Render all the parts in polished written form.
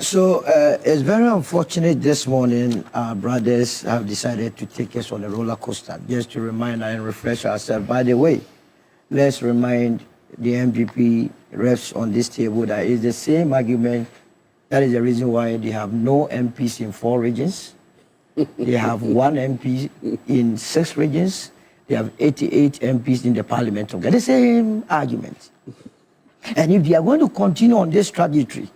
It's very unfortunate this morning our brothers have decided to take us on a roller coaster. Just to remind and refresh ourselves. By the way, let's remind the MPP reps on this table that it's the same argument. That is the reason why they have no MPs in 4 regions. They have 1 MP in 6 regions. They have 88 MPs in the parliament. The same argument. And if they are going to continue on this trajectory,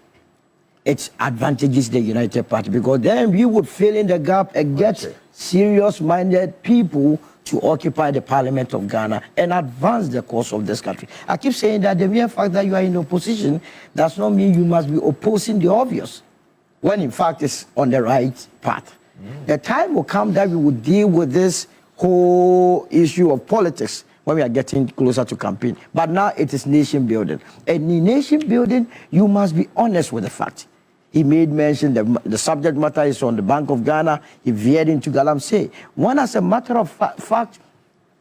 it advantages the United Party, because then we would fill in the gap and get serious-minded people to occupy the Parliament of Ghana and advance the cause of this country. I keep saying that the mere fact that you are in opposition does not mean you must be opposing the obvious, when in fact it's on the right path. The time will come that we will deal with this whole issue of politics when we are getting closer to campaign. But now it is nation building. And in nation building, you must be honest with the fact. He made mention that the subject matter is on the Bank of Ghana. He veered into galamsey. One, as a matter of fact,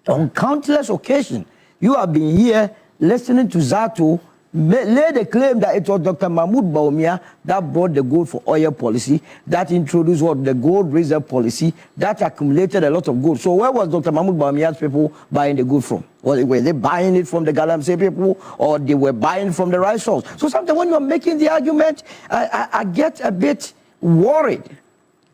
on countless occasions, you have been here listening to Zaato lay the claim that it was Dr. Mahamadu Bawumia that brought the gold for oil policy, that introduced what the gold reserve policy, that accumulated a lot of gold. So where was Dr. Mahamadu Bawumia's people buying the gold from? Were they buying it from the galamsey people, or they were buying from the right source? So sometimes when you're making the argument, I get a bit worried.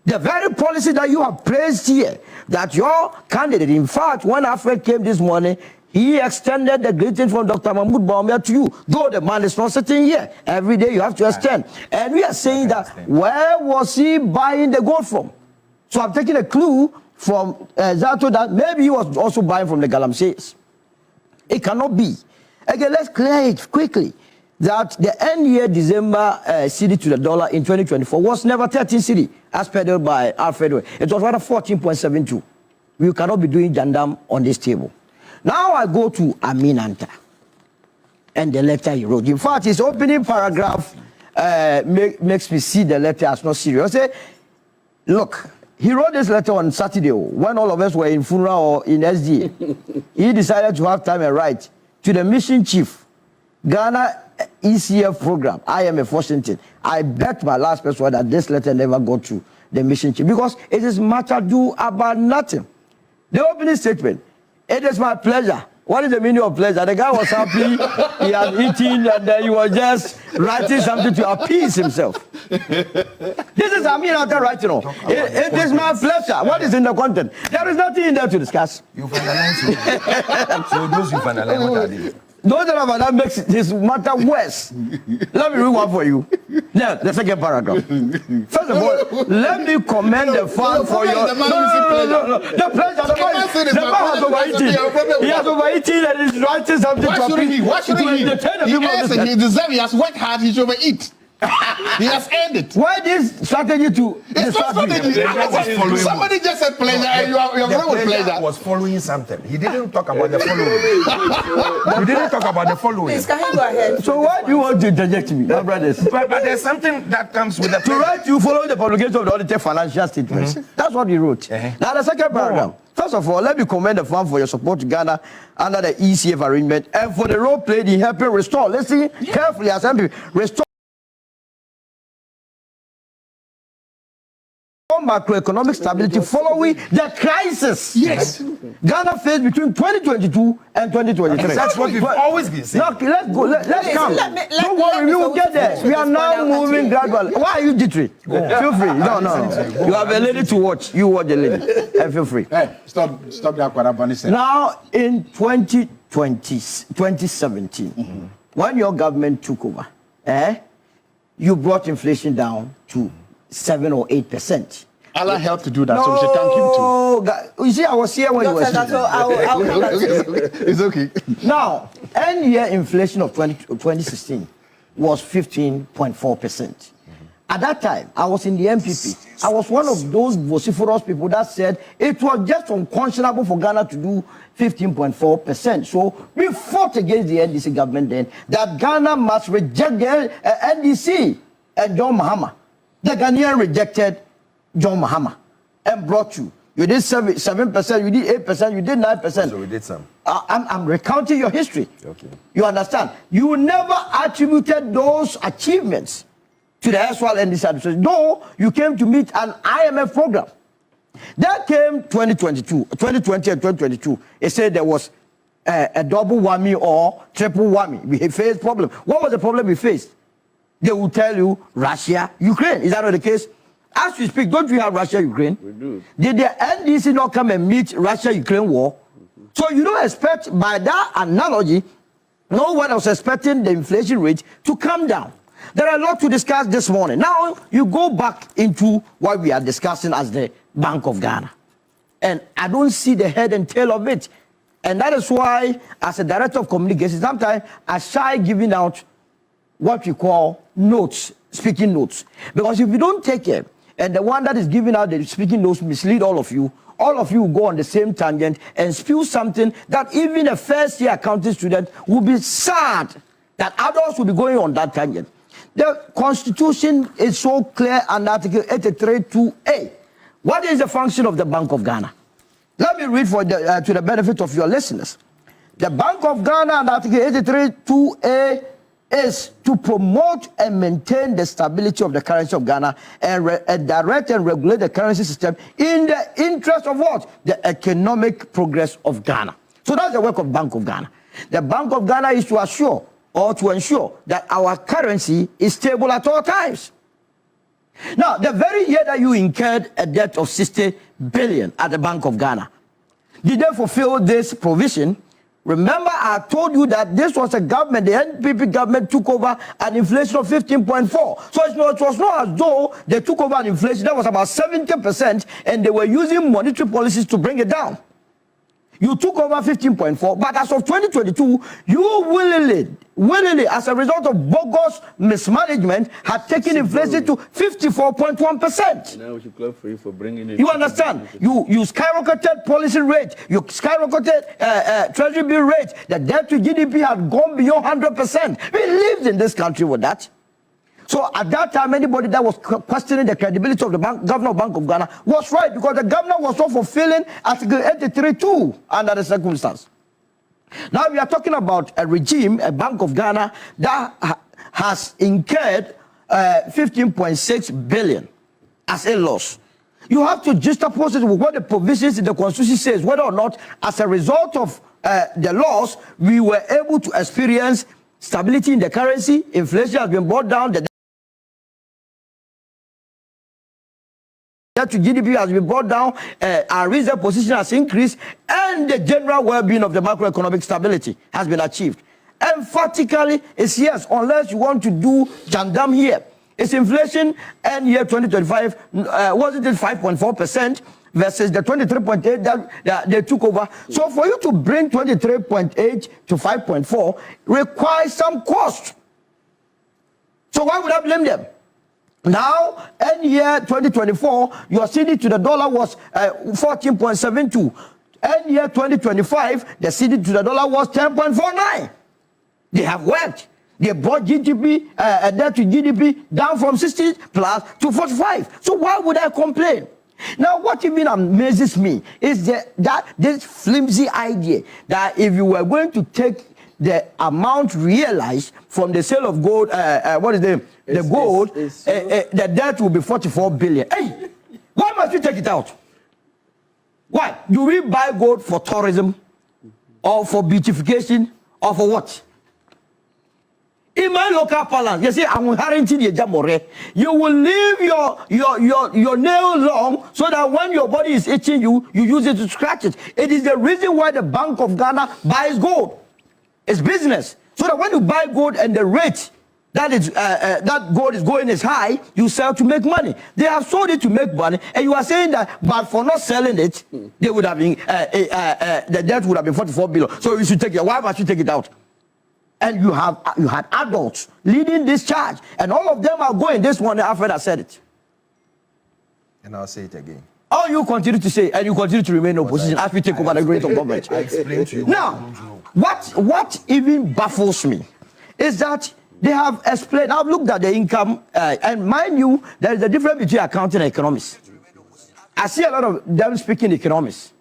The very policy that you have praised here, that your candidate, in fact, when Afriyie came this morning, he extended the greeting from Dr. Mahamadu Bawumia to you, though the man is not sitting here. Every day you have to extend. And we are saying that, where was he buying the gold from? So I'm taking a clue from Zaato that maybe he was also buying from the galamseys. It cannot be. Again, let's clear it quickly. That the end year December cedi to the dollar in 2024 was never 13 cedi, as peddled by Afriyie. It was rather 14.72. We cannot be doing jandam on this table. Now I go to Aminanta and the letter he wrote. In fact, his opening paragraph makes me see the letter as not serious. I say, look, he wrote this letter on Saturday when all of us were in funeral or in SDA. He decided to have time and write to the mission chief, Ghana ECF program, IMF Washington. I bet my last person that this letter never got to the mission chief, because it is matter ado about nothing. The opening statement: it is my pleasure. What is the meaning of pleasure? The guy was happy, he had eaten, and then he was just writing something to appease himself. This is Aminata writing on. It is my pleasure. What is in the content? There is nothing in there to discuss. You finalize it. So those who finalize what are they? Those that makes this matter worse. Let me read one for you. Now, the second paragraph. First of all, let me commend the fan for your... No. The pleasure. The man has overeaten. He has overeaten and he's writing something to appeal. Why should he deserve? He has worked hard, he should overeat. He has earned it. Why this strategy to... It's not strategy. Somebody just said pleasure and you are going with pleasure. Was following something. He didn't talk about the following. He didn't talk about the following. Please, can you go ahead? So why do you want to interject me, my brothers? But there's something that comes with the... To write you following the publication of the audited financial statements. That's what he wrote. Now the second paragraph. First of all, let me commend the firm for your support to Ghana under the ECF arrangement and for the role played in helping restore. Listen carefully as MP. Restore macroeconomic stability following the crisis. Yes. Ghana faced between 2022 and 2023. That's what we've always been saying. Look, let's go. Let's come. Don't worry, we will get there. We are now moving gradually. Why are you jittery? Feel free. No. You have a lady to watch. You watch the lady. Feel free. Hey, stop that Kwarabani. Now, in 2017, when your government took over, you brought inflation down to 7 or 8%. Allah helped to do that, so we should thank him too. You see, I was here when you were Dr. Zaato, I'll come back to you. It's okay. Now, end year inflation of 2016 was 15.4%. At that time, I was in the MPP. I was one of those vociferous people that said it was just unconscionable for Ghana to do 15.4%. So we fought against the NDC government then that Ghana must reject the NDC and John Mahama. The Ghanaian rejected John Mahama and brought you. You did 7%, you did 8%, you did 9%. So we did some. I'm recounting your history. Okay. You understand? You never attributed those achievements to the erstwhile NDC administration. No, you came to meet an IMF program. That came 2020 and 2022. It said there was a double whammy or triple whammy. We faced problem. What was the problem we faced? They will tell you Russia, Ukraine. Is that not the case? As we speak, don't we have Russia, Ukraine? We do. Did the NDC not come and meet Russia-Ukraine war? So you don't expect, by that analogy, no one was expecting the inflation rate to come down. There are a lot to discuss this morning. Now, you go back into what we are discussing as the Bank of Ghana. And I don't see the head and tail of it. And that is why, as a director of communications, sometimes I shy giving out what we call notes, speaking notes. Because if you don't take it, and the one that is giving out the speaking notes mislead all of you will go on the same tangent and spew something that even a first-year accounting student will be sad that adults will be going on that tangent. The Constitution is so clear under Article 83(2)(a). What is the function of the Bank of Ghana? Let me read for to the benefit of your listeners. The Bank of Ghana under Article 83(2)(a) is to promote and maintain the stability of the currency of Ghana and direct and regulate the currency system in the interest of what? The economic progress of Ghana. So that's the work of Bank of Ghana. The Bank of Ghana is to assure or to ensure that our currency is stable at all times. Now, the very year that you incurred a debt of 60 billion at the Bank of Ghana, did they fulfill this provision? Remember, I told you that this was a government, the NPP government took over an inflation of 15.4. So it was not as though they took over an inflation that was about 70% and they were using monetary policies to bring it down. You took over 15.4, but as of 2022, you willingly, as a result of bogus mismanagement, had taken inflation to 54.1%. Now we should clap for you for bringing it. You understand? You skyrocketed policy rate, you skyrocketed treasury bill rate. The debt to GDP had gone beyond 100%. We lived in this country with that. So at that time, anybody that was questioning the credibility of the governor of Bank of Ghana was right, because the governor was not fulfilling Article 83(2) under the circumstance. Now we are talking about a regime, a Bank of Ghana, that has incurred 15.6 billion as a loss. You have to juxtapose it with what the provisions in the Constitution says, whether or not, as a result of the loss, we were able to experience stability in the currency, inflation has been brought down, the debt to GDP has been brought down, our reserve position has increased, and the general well-being of the macroeconomic stability has been achieved. Emphatically, it's yes, unless you want to do jandam here. It's inflation, and year 2025, wasn't it 5.4% versus the 23.8 that they took over? So for you to bring 23.8 to 5.4 requires some cost. So why would I blame them? Now, in year 2024, your CD to the dollar was 14.72. In year 2025, the CD to the dollar was 10.49. They have worked. They brought GDP, debt to GDP down from 60 plus to 45. So why would I complain? Now, what even amazes me is that this flimsy idea that if you were going to take the amount realized from the sale of gold, the debt will be 44 billion. Hey, why must we take it out? Why? Do we buy gold for tourism or for beautification or for what? In my local parlance, you say, I'm guaranteeing the jamore. You will leave your nail long so that when your body is itching you use it to scratch it. It is the reason why the Bank of Ghana buys gold. It's business. So that when you buy gold and the rate that gold is going is high, you sell to make money. They have sold it to make money, and you are saying that, but for not selling it, they would have been the debt would have been 44 billion. So you should take it. Why must you take it out? And you had adults leading this charge, and all of them are going this morning after I said it. And I'll say it again. All you continue to say, and you continue to remain in opposition as we take over the great of government. I explained to you. Now, what even baffles me is that they have explained. I've looked at the income, and mind you, there is a difference between accounting and economics. I see a lot of them speaking economics,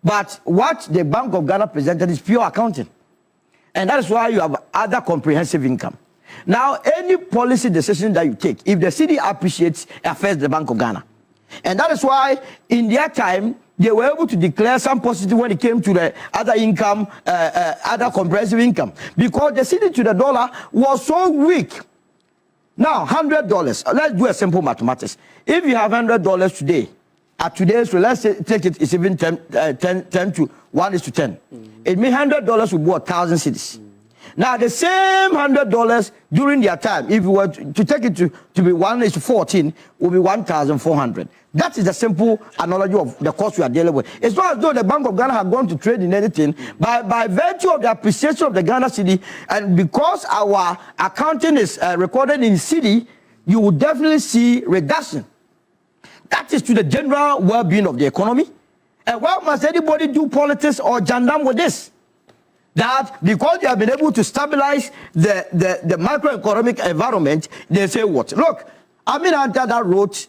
but what the Bank of Ghana presented is pure accounting. And that is why you have other comprehensive income. Now, any policy decision that you take, if the city appreciates, affects the Bank of Ghana. And that is why, in their time, they were able to declare some positive when it came to the other income, other comprehensive income, because the city to the dollar was so weak. Now, $100. Let's do a simple mathematics. If you have $100 today, at today's rate, let's say, take it, it's even 10 to 1:10. It means $100 would be 1,000 cedis. Now, the same $100 during their time, if you were to take it to be 1:14, will be 1,400. That is the simple analogy of the cost we are dealing with. It's not as though the Bank of Ghana had gone to trade in anything. By virtue of the appreciation of the Ghana cedi, and because our accounting is recorded in cedi, you will definitely see reduction. That is to the general well-being of the economy. And why must anybody do politics or jandam with this? That because they have been able to stabilize the macroeconomic environment, they say what? Look, Atta that wrote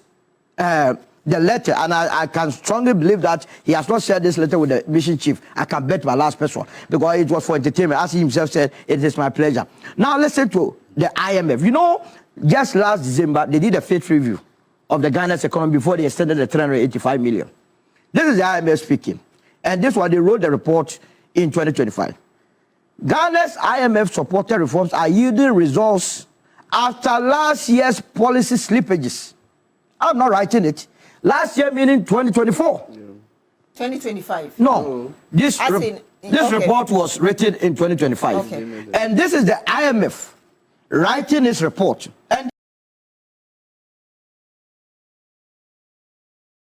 the letter, and I can strongly believe that he has not shared this letter with the mission chief. I can bet my last person, because it was for entertainment. As he himself said, it is my pleasure. Now listen to the IMF. You know, just last December, they did a faith review of the Ghana's economy before they extended the 385 million. This is the IMF speaking. And this one, they wrote the report in 2025. Ghana's IMF-supported reforms are yielding results after last year's policy slippages. I'm not writing it. Last year meaning 2024. 2025? No. This report was written in 2025. Okay. And this is the IMF writing this report. And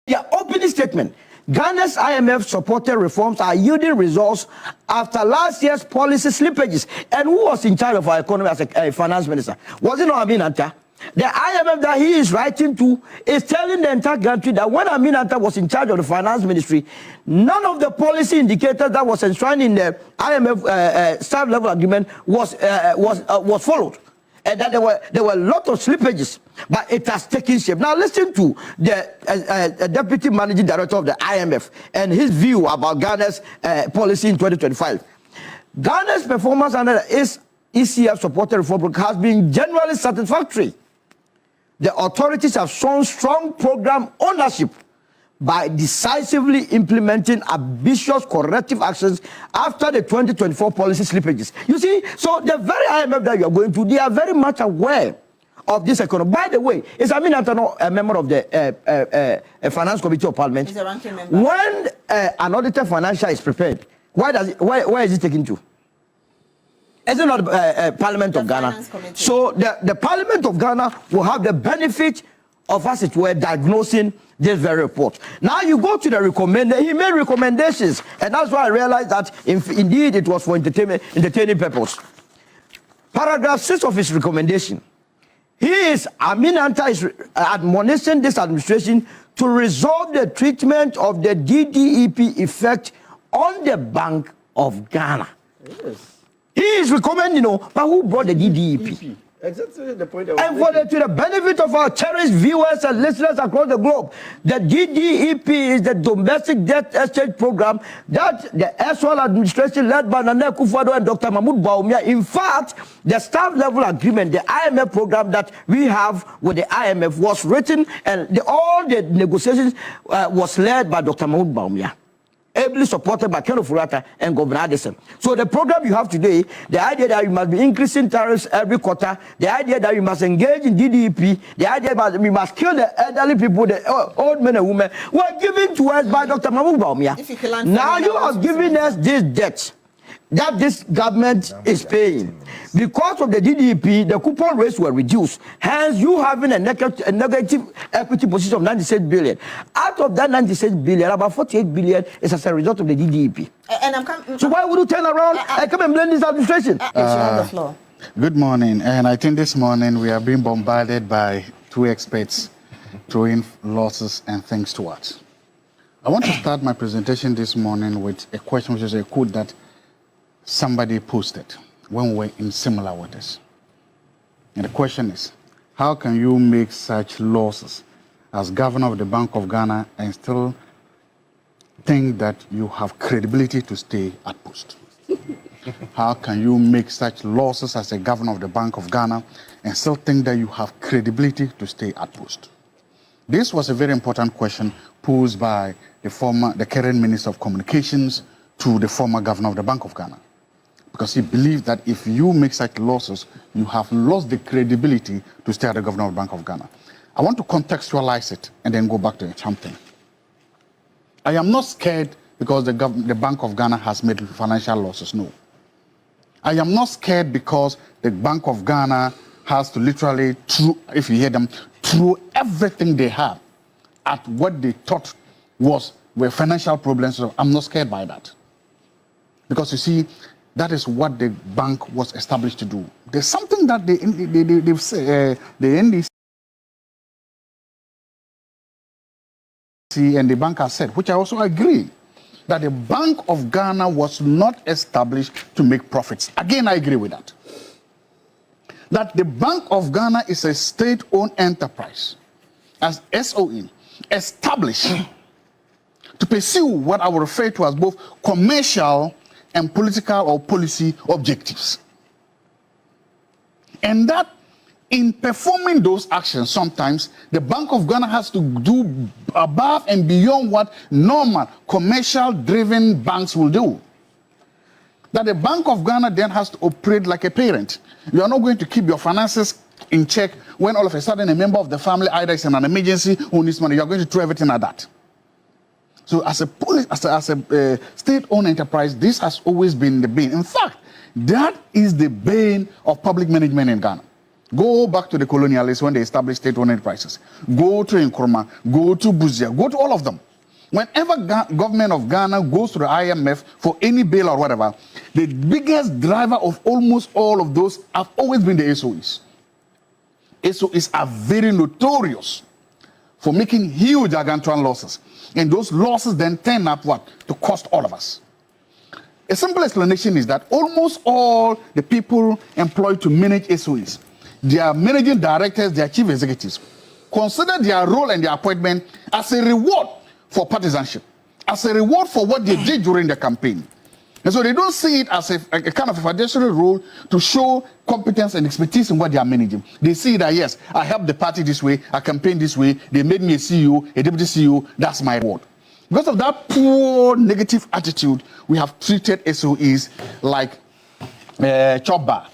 their opening statement, Ghana's IMF-supported reforms are yielding results after last year's policy slippages. And who was in charge of our economy as a finance minister? Was it not Atta? The IMF that he is writing to is telling the entire country that when Atta was in charge of the finance ministry, none of the policy indicators that was enshrined in the IMF staff level agreement was followed. And that there were a lot of slippages, but it has taken shape. Now listen to the Deputy Managing Director of the IMF and his view about Ghana's policy in 2025. Ghana's performance under its ECF-supported reform has been generally satisfactory. The authorities have shown strong program ownership by decisively implementing ambitious corrective actions after the 2024 policy slippages. You see, so the very IMF that you are going to, they are very much aware of this economy. By the way, is Atta not a member of the Finance Committee of Parliament? He's a ranking member. When an audited financial is prepared, where is it taken to? Is it not Parliament of Ghana? So the Parliament of Ghana will have the benefit of, as it were, diagnosing this very report. Now you go to the recommendation. He made recommendations, and that's why I realized that indeed it was for entertaining purpose. Paragraph 6 of his recommendation. Atta is admonishing this administration to resolve the treatment of the DDEP effect on the Bank of Ghana. Yes. He is recommending, but who brought the DDEP? Exactly the point. And to the benefit of our cherished viewers and listeners across the globe, the DDEP is the domestic debt exchange program that the Eswell administration led by Akufo Addo and Dr. Mahamadu Bawumia. In fact, the staff level agreement, the IMF program that we have with the IMF was written, and all the negotiations was led by Dr. Mahamadu Bawumia, ably supported by Ken Ofori Atta and Kwabena Agyapong. So the program you have today, the idea that you must be increasing tariffs every quarter, the idea that you must engage in DDEP, the idea that we must kill the elderly people, the old men and women, were given to us by Dr. Mahamadu Bawumia. Now you are giving us this debt that this government is paying. Because of the DDEP, the coupon rates were reduced. Hence, you having a negative equity position of 96 billion. Out of that 96 billion, about 48 billion is as a result of the DDEP. So why would you turn around and come and blame this administration? On the floor. Good morning. And I think this morning we are being bombarded by two experts throwing losses and things to us. I want to start my presentation this morning with a question, which is a quote that somebody posted when we were in similar waters. And the question is, how can you make such losses as governor of the Bank of Ghana and still think that you have credibility to stay at post? How can you make such losses as a governor of the Bank of Ghana and still think that you have credibility to stay at post? This was a very important question posed by the current Minister of Communications to the former governor of the Bank of Ghana. Because he believed that if you make such losses, you have lost the credibility to stay as the governor of the Bank of Ghana. I want to contextualize it and then go back to something. I am not scared because the Bank of Ghana has made financial losses, no. I am not scared because the Bank of Ghana has to literally, if you hear them, throw everything they have at what they thought were financial problems. So I'm not scared by that. Because you see, that is what the bank was established to do. There's something that the NDC and the bank has said, which I also agree, that the Bank of Ghana was not established to make profits. Again, I agree with that. That the Bank of Ghana is a state-owned enterprise, as SOE, established to pursue what I will refer to as both commercial and political or policy objectives. And that in performing those actions, sometimes the Bank of Ghana has to do above and beyond what normal commercial-driven banks will do. That the Bank of Ghana then has to operate like a parent. You are not going to keep your finances in check when all of a sudden a member of the family either is in an emergency or needs money. You are going to throw everything at that. So as a state-owned enterprise, this has always been the bane. In fact, that is the bane of public management in Ghana. Go back to the colonialists when they established state-owned enterprises. Go to Nkrumah, go to Buzia, go to all of them. Whenever government of Ghana goes to the IMF for any bail or whatever, the biggest driver of almost all of those have always been the SOEs. SOEs are very notorious for making huge gargantuan losses. And those losses then turn up what? To cost all of us. A simple explanation is that almost all the people employed to manage SOEs, their managing directors, their chief executives, consider their role and their appointment as a reward for partisanship, as a reward for what they did during the campaign. And so they don't see it as a kind of a fiduciary role to show competence and expertise in what they are managing. They see that, yes, I helped the party this way, I campaigned this way, they made me a CEO, a deputy CEO, that's my reward. Because of that poor negative attitude, we have treated SOEs like chop bar.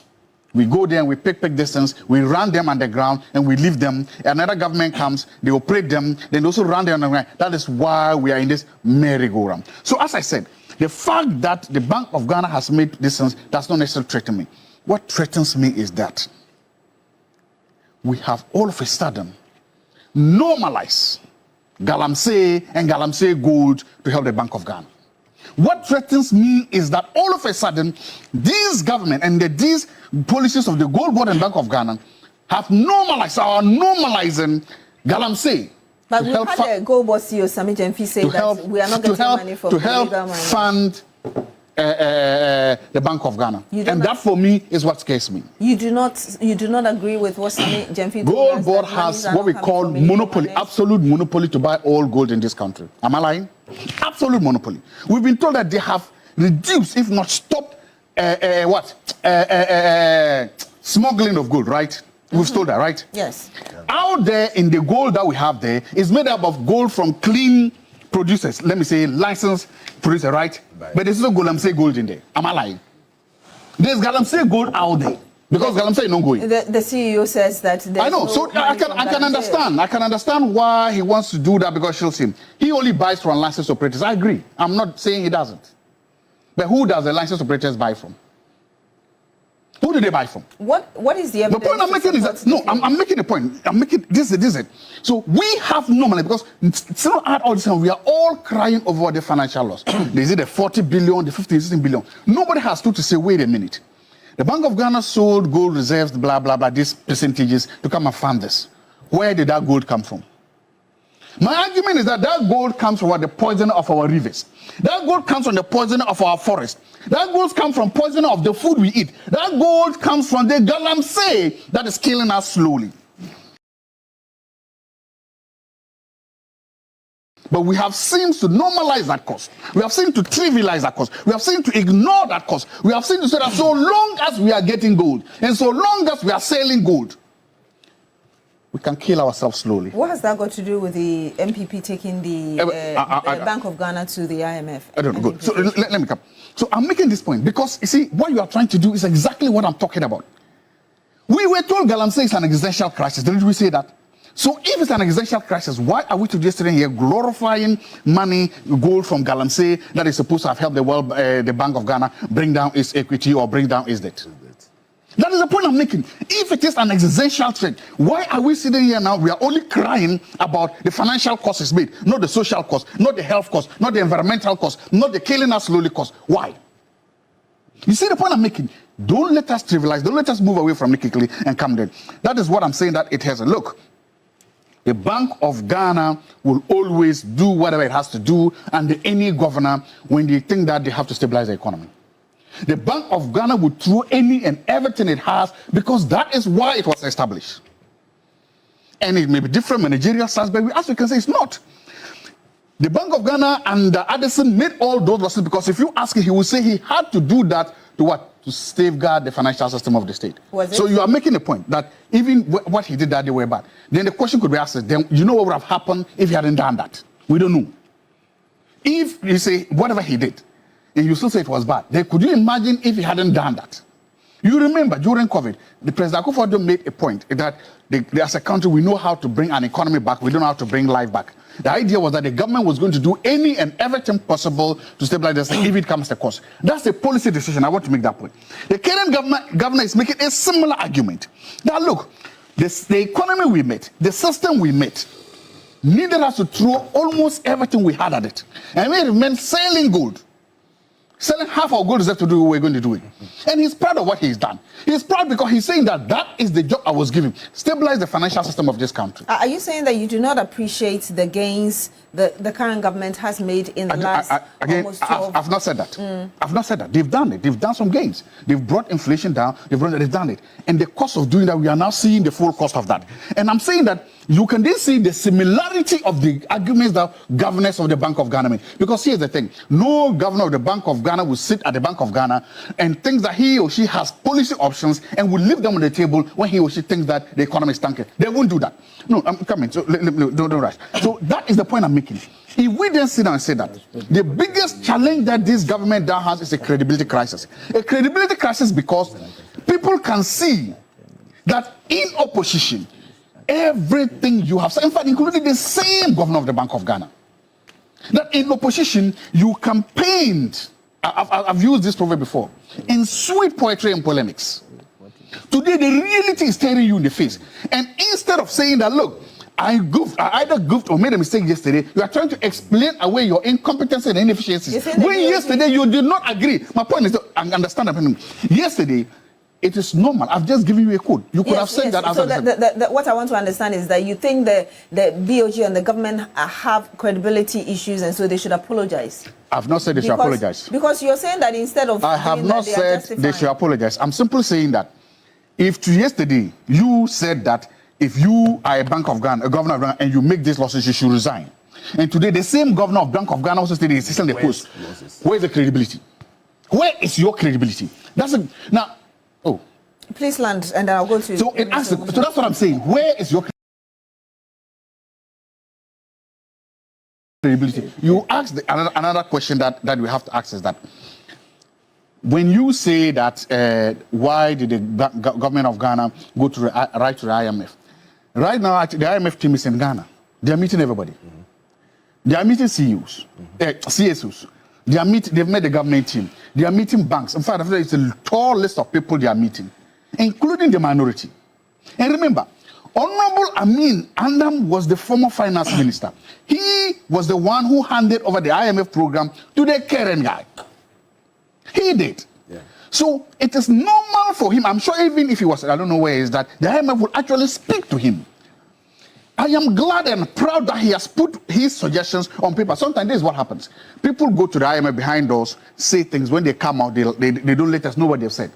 We go there and we pick distance, we run them underground and we leave them. Another government comes, they operate them, then they also run them underground. That is why we are in this merry-go-round. So as I said, the fact that the Bank of Ghana has made distance does not necessarily threaten me. What threatens me is that we have all of a sudden normalized galamsey and galamsey gold to help the Bank of Ghana. What threatens me is that all of a sudden, this government and these policies of the Gold Board and Bank of Ghana have normalized or are normalizing galamsey. But we had a Gold Board CEO, Sammy Gyamfi, say that we are not getting money for to help fund the Bank of Ghana. And that for me is what scares me. You do not agree with what Sammy Gyamfi told us? Gold Board has what we call monopoly, absolute monopoly to buy all gold in this country. Am I lying? Absolute monopoly. We've been told that they have reduced, if not stopped, smuggling of gold, right? We've told that, right? Yes. Out there in the gold that we have there is made up of gold from clean producers. Let me say licensed producer, right? But there's no galamsey gold in there. Am I lying? There's galamsey gold out there because galamsey is not going. The CEO says that. I know. So I can understand. I can understand why he wants to do that because she'll see him. He only buys from licensed operators. I agree. I'm not saying he doesn't. But who does the licensed operators buy from? Who do they buy from? What is the evidence? The point I'm making is that, no, I'm making a point. I'm making, this is it. So we have normally, because still at all this time, we are all crying over the financial loss. Is it the 40 billion, the 15, 16 billion? Nobody has stood to say, wait a minute. The Bank of Ghana sold gold reserves, blah, blah, blah, these percentages to come and fund this. Where did that gold come from? My argument is that gold comes from the poisoning of our rivers. That gold comes from the poisoning of our forest. That gold comes from poisoning of the food we eat. That gold comes from the galamsey that is killing us slowly. But we have seemed to normalize that cost. We have seemed to trivialize that cost. We have seemed to ignore that cost. We have seemed to say that so long as we are getting gold and so long as we are selling gold, we can kill ourselves slowly. What has that got to do with the MPP taking the Bank of Ghana to the IMF? I don't know. Good. So let me come. So I'm making this point because, you see, what you are trying to do is exactly what I'm talking about. We were told galamsey is an existential crisis. Didn't we say that? So if it's an existential crisis, why are we today sitting here glorifying money, gold from galamsey that is supposed to have helped the world, the Bank of Ghana bring down its equity or bring down its debt? That is the point I'm making. If it is an existential threat, why are we sitting here now? We are only crying about the financial cost it's made, not the social cost, not the health cost, not the environmental cost, not the killing us slowly cost. Why? You see the point I'm making? Don't let us trivialize. Don't let us move away from it quickly and come there. That is what I'm saying, that it has a look. The Bank of Ghana will always do whatever it has to do under any governor when they think that they have to stabilize the economy. The Bank of Ghana would throw any and everything it has because that is why it was established. And it may be different managerial styles, but as we can say, it's not. The Bank of Ghana and Addison made all those losses because if you ask him, he will say he had to do that to what? To safeguard the financial system of the state. So you are making a point that even what he did that they were bad. Then the question could be asked, then you know what would have happened if he hadn't done that? We don't know. If you say whatever he did, and you still say it was bad, then could you imagine if he hadn't done that? You remember during COVID, the President Akufo Addo made a point that as a country, we know how to bring an economy back, we don't know how to bring life back. The idea was that the government was going to do any and everything possible to stabilize the state if it comes to cost. That's a policy decision. I want to make that point. The current governor is making a similar argument. Now look, the economy we met, the system we met, needed us to throw almost everything we had at it. And we remained selling gold. Selling half our gold reserve to do what we're going to do it. And he's proud of what he's done. He's proud because he's saying that that is the job I was given. Stabilize the financial system of this country. Are you saying that you do not appreciate the gains the current government has made in the last almost 12? I've not said that. I've not said that. They've done it. They've done some gains. They've brought inflation down. They've done it. And the cost of doing that, we are now seeing the full cost of that. And I'm saying that you can then see the similarity of the arguments that governors of the Bank of Ghana made. Because here's the thing. No governor of the Bank of Ghana will sit at the Bank of Ghana and think that he or she has policy options and will leave them on the table when he or she thinks that the economy is tanking. They won't do that. No, I'm coming. So don't rush. So that is the point I'm making. If we then sit down and say that the biggest challenge that this government now has is a credibility crisis. A credibility crisis because people can see that in opposition, everything you have said, in fact, including the same governor of the Bank of Ghana, that in opposition, you campaigned, I've used this proverb before, in sweet poetry and polemics. Today, the reality is staring you in the face. And instead of saying that, look, I either goofed or made a mistake yesterday, you are trying to explain away your incompetence and inefficiencies. When yesterday you did not agree. My point is, I understand that. Yesterday, it is normal. I've just given you a code. You could have said that. So what I want to understand is that you think the BOG and the government have credibility issues and so they should apologize. I've not said they should apologize. Because you're saying that instead of... I have not said they should apologize. I'm simply saying that if yesterday you said that if you are a Bank of Ghana, a governor of Ghana, and you make these losses, you should resign. And today the same governor of Bank of Ghana also said he's still in the post. Where is the credibility? Where is your credibility? Now... Oh, please land, and I'll go to. So that's what I'm saying. Where is your credibility? You asked another question that we have to ask is that when you say that why did the government of Ghana go to write to the IMF? Right now, the IMF team is in Ghana. They are meeting everybody. They are meeting CEOs, CSOs. They've met the government team. They are meeting banks. In fact, it's a tall list of people they are meeting, including the minority. And remember, Honorable Amin Andam was the former finance minister. He was the one who handed over the IMF program to the Keren guy. He did. Yeah. So it is normal for him. I'm sure even if he was, I don't know where he is, that the IMF would actually speak to him. I am glad and proud that he has put his suggestions on paper. Sometimes this is what happens. People go to the IMF behind doors, say things. When they come out, they don't let us know what they've said.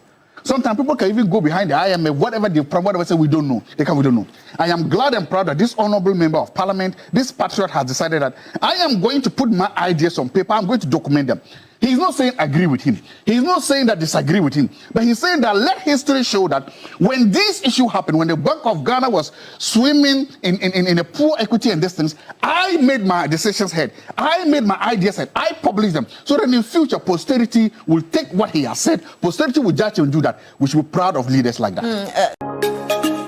Sometimes people can even go behind the IMF, whatever they whatever say we don't know. We don't know. I am glad and proud that this honorable member of parliament, this patriot, has decided that I am going to put my ideas on paper. I'm going to document them. He's not saying agree with him. He's not saying that disagree with him. But he's saying that let history show that when this issue happened, when the Bank of Ghana was swimming in a poor equity and distance, I made my decisions head. I made my ideas head. I published them. So that in future, posterity will take what he has said. Posterity will judge and do that. We should be proud of leaders like that.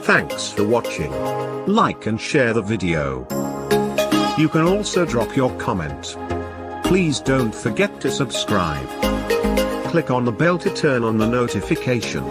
Thanks for watching. Like and share the video. You can also drop your comment. Please don't forget to subscribe. Click on the bell to turn on the notification.